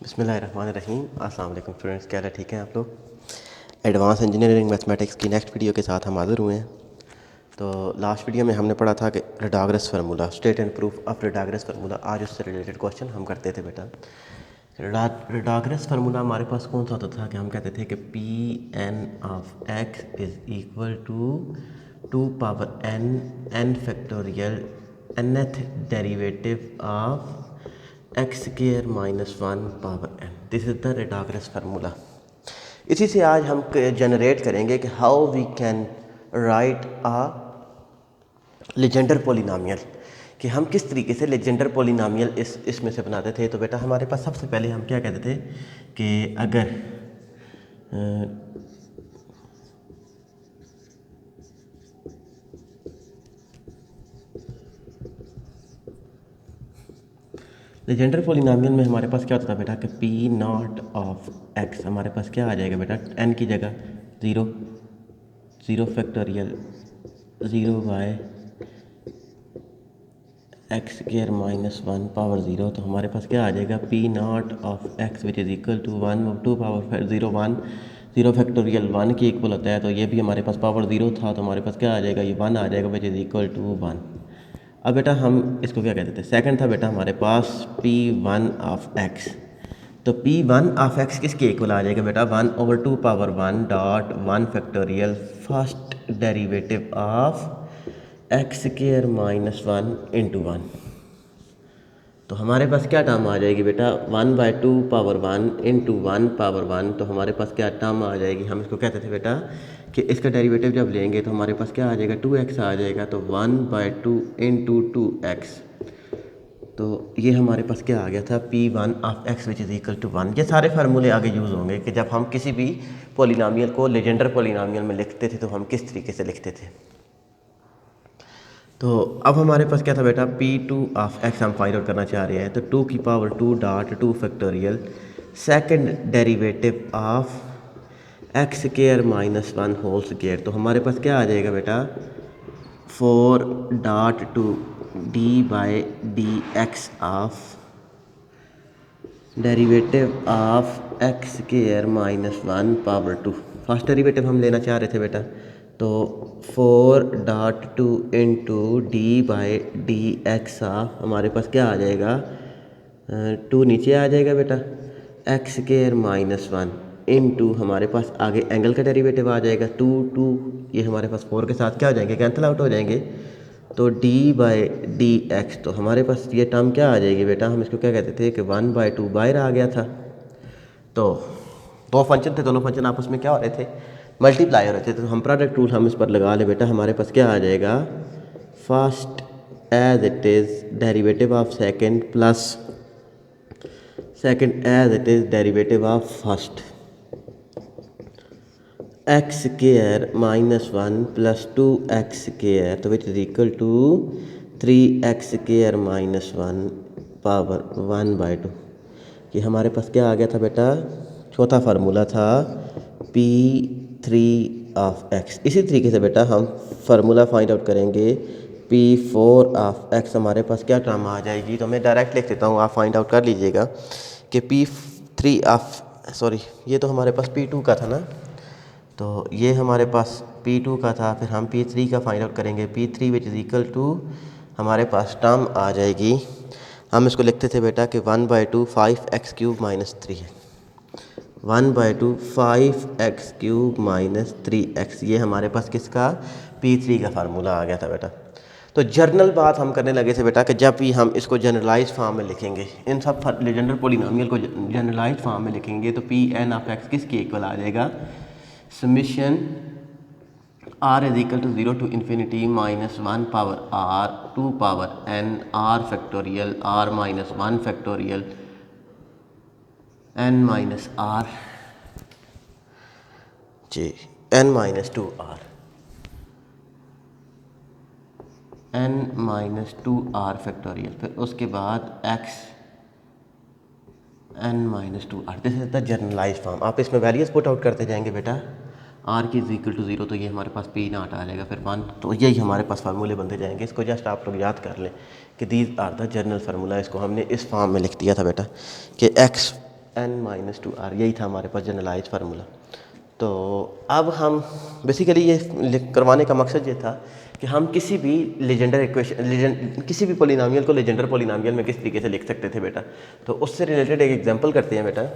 बिस्मिल्लाहिर्रहमानिर्रहीम। अस्सलाम वालेकुम स्टूडेंट्स, क्या हाल है? ठीक हैं आप लोग? एडवांस इंजीनियरिंग मैथमेटिक्स की नेक्स्ट वीडियो के साथ हम हाज़िर हुए हैं। तो लास्ट वीडियो में हमने पढ़ा था कि Rodrigues formula, state and proof of Rodrigues formula. आज उससे रिलेटेड क्वेश्चन हम करते थे बेटा। रिडाग्रस फार्मूला हमारे पास कौन सा होता था कि हम कहते थे कि P N of X is equal to 2 power N N factorial nth derivative of x square minus 1 power N. This is the Rodrigues formula. इसी से आज हम जनरेट करेंगे कि how we can write a Legendre polynomial, कि हम किस तरीके से लेजेंडर पोलिनोमियल इसमें से बनाते थे। तो बेटा हमारे पास सबसे पहले हम क्या कहते थे कि अगर लेजेंडर पोलिनोमियल में हमारे पास क्या होता था बेटा कि पी नॉट ऑफ एक्स हमारे पास क्या आ जाएगा बेटा, एन की जगह 0 factorial 0 by x square minus 1 power 0। तो हमारे पास क्या आ जाएगा, P naught of x which is equal to 1 2 power 0 1 0 factorial 1 के इक्वल होता है। तो ये भी हमारे पास पावर 0 था, तो हमारे पास क्या आ जाएगा, ये 1 आ जाएगा विच इज़ इक्वल टू 1। अब बेटा हम इसको क्या कहते थे, सेकंड था बेटा हमारे पास P1 ऑफ x। तो P1 ऑफ x किसके इक्वल आ जाएगा बेटा, 1/2 power 1 dot 1 factorial first derivative of x square minus 1 into 1। तो हमारे पास क्या टर्म आ जाएगी बेटा, 1/2 पावर 1 इंटू 1 पावर 1। तो हमारे पास क्या टर्म आ जाएगी, हम इसको कहते थे बेटा कि इसका डेरिवेटिव जब लेंगे तो हमारे पास क्या आ जाएगा, 2x आ जाएगा। तो 1/2 इंटू 2x। तो ये हमारे पास क्या आ गया था, P1 of x which is equal to 1। ये सारे फार्मूले आगे यूज़ होंगे कि जब हम किसी भी पोलिनोमियल को लेजेंडर पोलिनोमियल में लिखते थे तो हम किस तरीके से लिखते थे। तो अब हमारे पास क्या था बेटा, P2 ऑफ x हम फाइंड आउट करना चाह रहे हैं। तो 2 की power 2 dot 2 factorial second derivative of x square minus 1 whole square. तो हमारे पास क्या आ जाएगा बेटा, 4 dot 2 d by d x of derivative of x square minus 1 power 2। First derivative हम लेना चाह रहे थे बेटा। तो 4 dot 2 into d by d x of हमारे पास क्या आ जाएगा, 2 नीचे आ जाएगा बेटा, एक्स स्क्वायर माइनस 1 इंटू हमारे पास आगे एंगल का डेरिवेटिव आ जाएगा 2 ये हमारे पास 4 के साथ क्या हो जाएंगे, कैंसिल आउट हो जाएंगे। तो d बाई डी एक्स, तो हमारे पास ये टर्म क्या आ जाएगी बेटा, हम इसको क्या कहते थे कि 1/2 बाहर आ गया था। तो दो फंक्शन थे, दोनों फंक्शन आपस में क्या हो रहे थे, मल्टीप्लाई हो रहे थे। तो हम प्रोडक्ट रूल हम इस पर लगा ले बेटा, हमारे पास क्या आ जाएगा, first as it is derivative of second plus second as it is derivative of first X square minus 1 plus 2x square, तो which is equal to 3x square minus 1 power 1/2। ये हमारे पास क्या आ गया था बेटा, चौथा फार्मूला था P3 ऑफ x। इसी तरीके से बेटा हम फार्मूला फाइंड आउट करेंगे P4 ऑफ x। हमारे पास क्या टर्म आ जाएगी, तो मैं डायरेक्ट लिख देता हूँ, आप फाइंड आउट कर लीजिएगा कि P3 ऑफ ये तो हमारे पास P2 का था ना, तो ये हमारे पास P2 का था। फिर हम P3 का फाइंड आउट करेंगे, P3 which is equal to हमारे पास टर्म आ जाएगी, हम इसको लिखते थे बेटा कि 1/2 5x क्यूब माइनस 3 है, 1/2 5x क्यूब माइनस 3x। ये हमारे पास किसका, P3 का फार्मूला आ गया था बेटा। तो जर्नल बात हम करने लगे थे बेटा कि जब भी हम इसको जनरलाइज फॉर्म में लिखेंगे, इन सब लेजेंडर पोलिनोमियल को जनरलाइज फॉर्म में लिखेंगे, तो Pn ऑफ x किसके इक्वल आ जाएगा, summation r is equal to 0 to infinity minus 1 power r 2 power n r factorial r minus 1 factorial n minus r जी n minus 2r n minus 2r factorial. फिर उसके बाद x n minus 2r। This is the generalize form. आप इसमें values put out करते जाएंगे बेटा, r की इज इक्वल टू 0, तो ये हमारे पास P नॉट आ जाएगा, फिर 1। तो यही हमारे पास फार्मूले बनते जाएंगे। इसको जस्ट आप लोग याद कर लें कि these are the general formula. इसको हमने इस फॉर्म में लिख दिया था बेटा कि x n-2r, यही था हमारे पास जनरलाइज फार्मूला। तो अब हम बेसिकली ये करवाने का मकसद ये था कि हम किसी भी लेजेंडर इक्वेशन किसी भी पोलिनोमियल को लेजेंडर पोलिनोमियल में किस तरीके से लिख सकते थे बेटा। तो उससे रिलेटेड एक एग्जांपल करते हैं बेटा।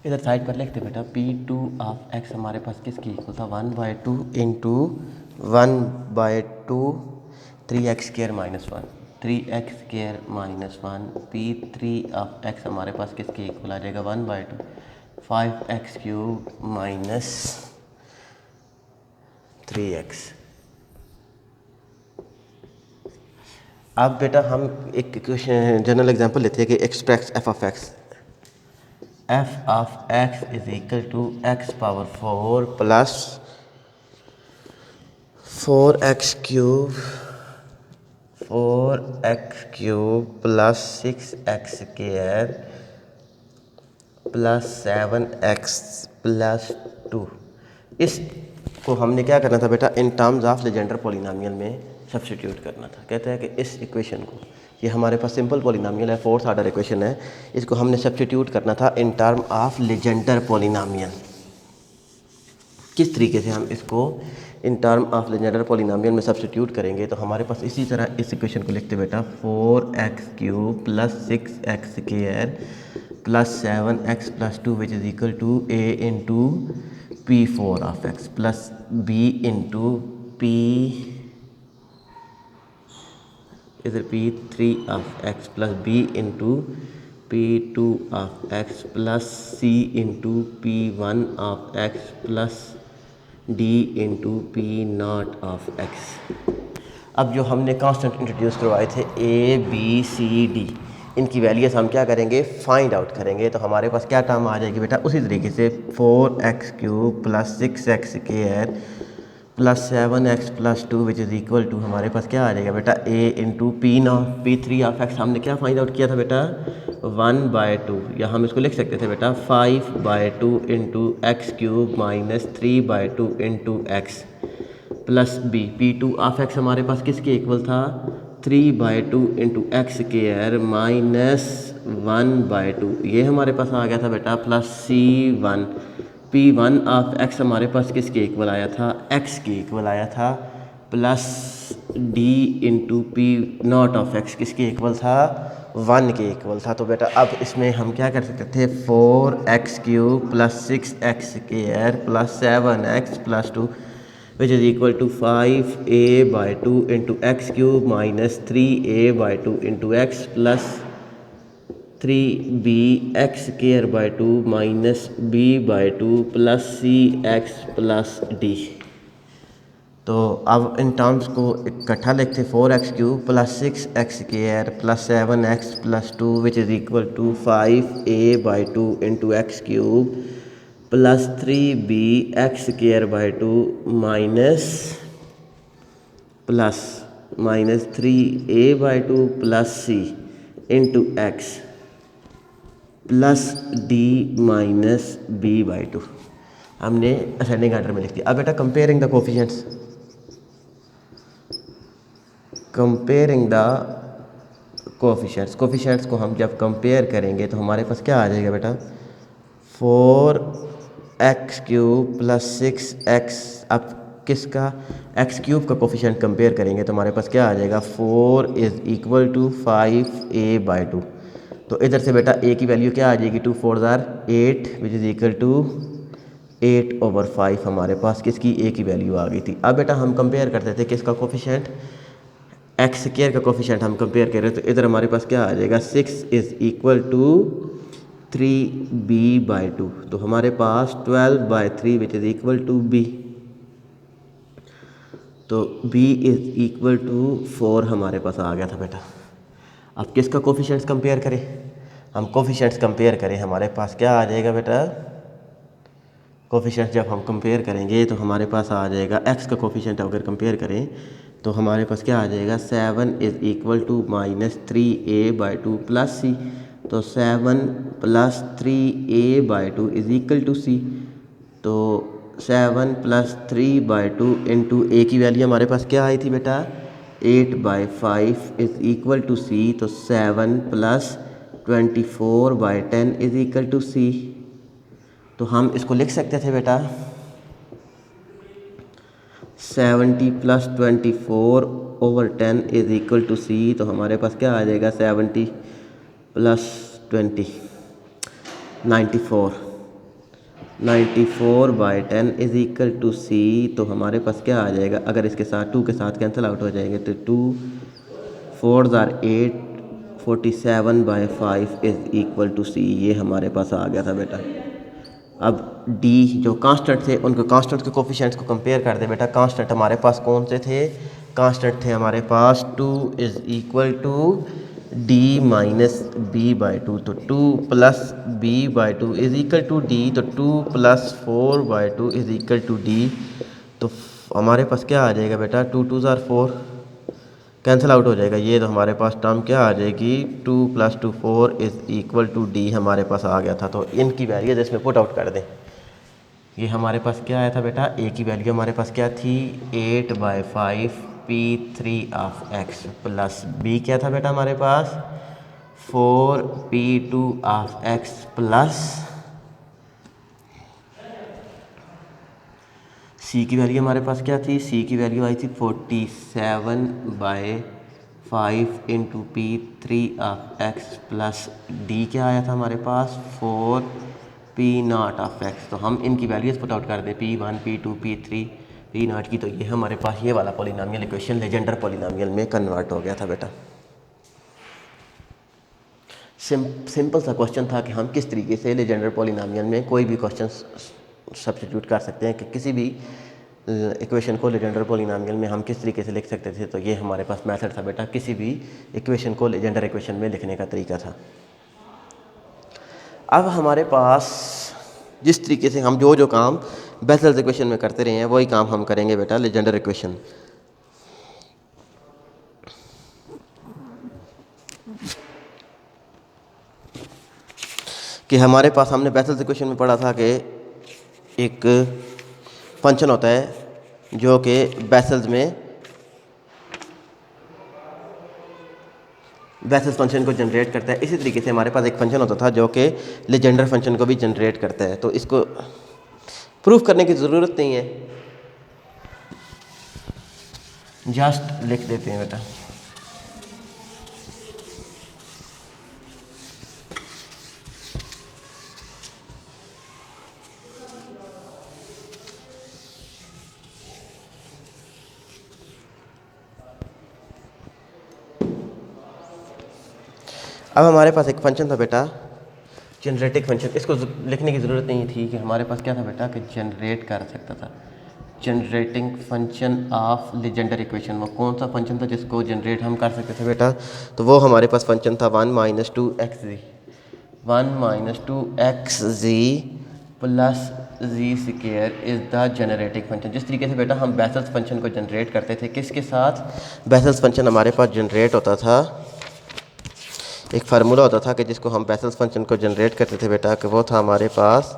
इधर साइड पर लिखते बेटा P2 ऑफ x हमारे पास किसकी इक्वल था 1/2 into 1/2 3x² -1 3x² -1 P3 of x हमारे पास किसकी इक्वल आ जाएगा 1/2 5x³ -3x। अब बेटा हम एक जनरल एग्जांपल लेते हैं कि express f of x is equal to x power 4 plus 4x³ plus 6x² plus 7x plus 2। इसको हमने क्या करना था बेटा, in terms of Legendre polynomial में सब्स्टिट्यूट करना था। कहते हैं कि इस इक्वेशन को, ये हमारे पास सिंपल पॉलिनोमियल है, फोर्थ ऑर्डर इक्वेशन है, इसको हमने सब्स्टिट्यूट करना था in term of Legendre polynomial. किस तरीके से हम इसको in term of Legendre polynomial में सब्स्टिट्यूट करेंगे, तो हमारे पास इसी तरह इस इक्वेशन को लिखते बेटा 4x³ plus 6x² plus 7x plus 2 which is equal to a into P4 of x plus b into P इधर P3 of x plus b into P2 of x plus c into P1 of x plus d into P0 of x। अब जो हमने constant introduce करवाए थे a b c d, इनकी values हम क्या करेंगे, फाइंड आउट करेंगे। तो हमारे पास क्या टर्म आ जाएगी बेटा, उसी तरीके से 4x³ plus 6x² plus 7x plus 2 which is equal to हमारे पास क्या आ जाएगा बेटा a into P3 of x। हमने क्या फाइंड आउट किया था बेटा 1/2, या हम इसको लिख सकते थे बेटा 5/2 into x³ minus 3/2 into x plus b। P2 of x हमारे पास किसके इक्वल था 3/2 इंटू x² माइनस 1/2, ये हमारे पास आ गया था बेटा plus C1। P1 of x हमारे पास किसके इक्वल आया था, x के इक्वल आया था, plus d into P0 of x किसके इक्वल था 1 के इक्वल था। तो बेटा अब इसमें हम क्या कर सकते थे 4x³ plus 6x² plus 7x plus 2 which is equal to 5a/2 into x³ minus 3a/2 into x plus 3bx² minus b/2 plus cx plus d। तो अब इन टर्म्स को इकट्ठा लिखते 4x³ plus 6x² plus 7x plus 2 which is equal to 5a/2 into x³ plus 3bx² minus 3a/2 plus c into x plus d minus b/2 हमने ascending order में लिख दिया। अब बेटा कंपेयरिंग द कोफिशिएंट्स, कोफिशिएंट्स को हम जब compare करेंगे तो हमारे पास क्या आ जाएगा बेटा 4x³ प्लस 6x। अब किसका x³ का कोफिशिएंट कंपेयर करेंगे तो हमारे पास क्या आ जाएगा 4 इज़ इक्वल टू 5a/2। तो इधर से बेटा a की वैल्यू क्या आ जाएगी 2 4 8 विच इज़ इक्वल टू 8/5 हमारे पास किसकी a की वैल्यू आ गई थी। अब बेटा हम कंपेयर करते थे किसका कोफिशिएंट, x² का कोफिशिएंट हम कंपेयर कर रहे हैं। तो इधर हमारे पास क्या आ जाएगा 6 इज़ इक्वल टू 3b/2। तो हमारे पास 12/3 which is equal to b। तो b इज़ इक्वल टू 4 हमारे पास आ गया था बेटा। अब किसका कोफिशिएंट्स कंपेयर करें, हम कोफिशिएंट्स कंपेयर करें, हमारे पास क्या आ जाएगा बेटा कोफिशिएंट जब हम कंपेयर करेंगे तो हमारे पास आ जाएगा एक्स का कोफिशिएंट अगर कंपेयर करें तो हमारे पास क्या आ जाएगा 7 is equal to -3a/2 plus C. तो 7 + 3a/2 इज़ इक्वल टू सी। तो 7 + 3/2 इंटू ए की वैल्यू हमारे पास क्या आई थी बेटा 8/5 इज़ इक्वल टू सी। तो 7 + 24/10 इज़ इक्वल टू सी। तो हम इसको लिख सकते थे बेटा 70 + 24/10 इज़ इक्वल टू सी। तो हमारे पास क्या आ जाएगा 70 + 20 94/10 इज़ इक्वल टू सी। तो हमारे पास क्या आ जाएगा अगर इसके साथ 2 के साथ कैंसिल आउट हो जाएंगे तो 2 4 * 8 47/5 इज़ इक्वल टू सी। ये हमारे पास आ गया था बेटा। अब डी जो कांस्टेंट थे उनको कांस्टेंट के कोफिशिएंट्स को कंपेयर कर दे बेटा। कांस्टेंट हमारे पास कौन से थे कांस्टेंट थे हमारे पास 2 is equal to d - b/2। तो 2 + b/2 is equal to d। तो 2 + 4/2 इज़ इक्वल टू d। तो हमारे पास क्या आ जाएगा बेटा 2 2 * 4 कैंसिल आउट हो जाएगा। ये तो हमारे पास टर्म क्या आ जाएगी 2 + 2 4 इज़ इक्वल टू d हमारे पास आ गया था। तो इनकी वैल्यू इसमें पुट आउट कर दें। ये हमारे पास क्या आया था बेटा ए की वैल्यू हमारे पास क्या थी 8/5 p3 of x plus B क्या था बेटा हमारे पास 4p2 ऑफ x प्लस सी की वैल्यू हमारे पास क्या थी सी की वैल्यू आई थी 47/5 into p3 of x plus D क्या आया था हमारे पास 4p0 ऑफ x। तो हम इनकी वैल्यूज पुट आउट कर दें p1 p2 p3 p0 की। तो ये हमारे पास ये वाला पॉलिनोमियल इक्वेशन लेजेंडर पॉलिनोमियल में कन्वर्ट हो गया था बेटा। सिंपल सा क्वेश्चन था कि हम किस तरीके से लेजेंडर पॉलिनोमियल में कोई भी क्वेश्चन सब्स्टिट्यूट कर सकते हैं कि किसी भी इक्वेशन को लेजेंडर पॉलिनोमियल में हम किस तरीके से लिख सकते थे। तो ये हमारे पास मेथड था बेटा किसी भी इक्वेशन को लेजेंडर इक्वेशन में लिखने का तरीका था। अब हमारे पास जिस तरीके से हम जो काम बेसल्स इक्वेशन में करते रहे हैं वही काम हम करेंगे बेटा लेजेंडर इक्वेशन। कि हमारे पास हमने बेसल्स इक्वेशन में पढ़ा था कि एक फंक्शन होता है जो कि बेसल्स फंक्शन को जनरेट करता है। इसी तरीके से हमारे पास एक फंक्शन होता था जो कि लेजेंडर फंक्शन को भी जनरेट करता है। तो इसको प्रूफ करने की ज़रूरत नहीं है, जस्ट लिख देते हैं बेटा। अब हमारे पास एक फंक्शन था बेटा जनरेटिंग फंक्शन। इसको लिखने की ज़रूरत नहीं थी कि हमारे पास क्या था बेटा कि जनरेट कर सकता था generating function of Legender equation. वो कौन सा फंक्शन था जिसको जनरेट हम कर सकते थे बेटा। तो वो हमारे पास फंक्शन था 1 - 2xz 1 - 2xz plus z² is the generating function. जिस तरीके से बेटा हम बेसल्स फंक्शन को जनरेट करते थे किसके साथ बेसल्स फंक्शन हमारे पास जनरेट होता था एक फार्मूला होता था कि जिसको हम बेसल्स फंक्शन को जनरेट करते थे बेटा कि वो था हमारे पास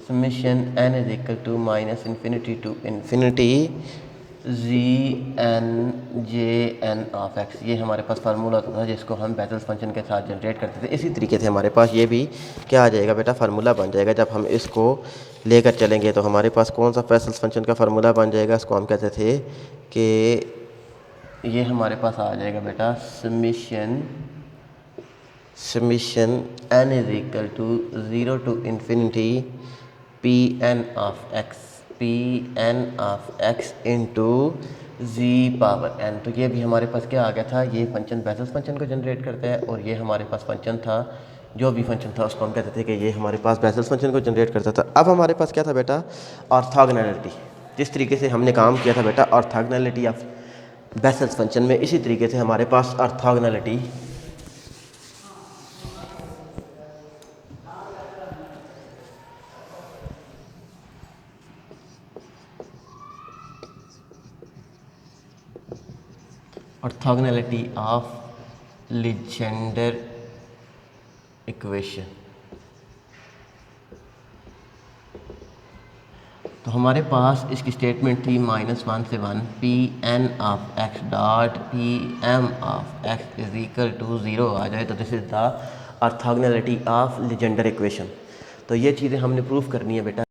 summation n is equal to -∞ to ∞ gn of x। ये हमारे पास फार्मूला होता था जिसको हम बेसल्स फंक्शन के साथ जनरेट करते थे। इसी तरीके से हमारे पास ये भी क्या आ जाएगा बेटा फार्मूला बन जाएगा। जब हम इसको लेकर चलेंगे तो हमारे पास कौन सा बेसल्स फंक्शन का फार्मूला बन जाएगा। इसको हम कहते थे कि ये हमारे पास आ जाएगा बेटा summation n is equal to 0 to ∞ pn of x into z⁴n। तो ये भी हमारे पास क्या आ गया था ये फंक्शन बेसल्स फंक्शन को जनरेट करता है और ये हमारे पास फंक्शन था जो भी फंक्शन था उसको हम कहते थे कि ये हमारे पास बेसल्स फंक्शन को जनरेट करता था। अब हमारे पास क्या था बेटा ऑर्थोगोनैलिटी। जिस तरीके से हमने काम किया था बेटा ऑर्थोगोनैलिटी ऑफ बेसल्स फंक्शन में, इसी तरीके से हमारे पास ऑर्थोगोनैलिटी ऑफ लीजेंडर इक्वेशन। तो हमारे पास इसकी स्टेटमेंट थी -1 से 1 P N of x dot P M of x is equal to 0 आ जाए तो this is the orthogonality of Legendre equation. तो ये चीज़ें हमने प्रूफ करनी है बेटा।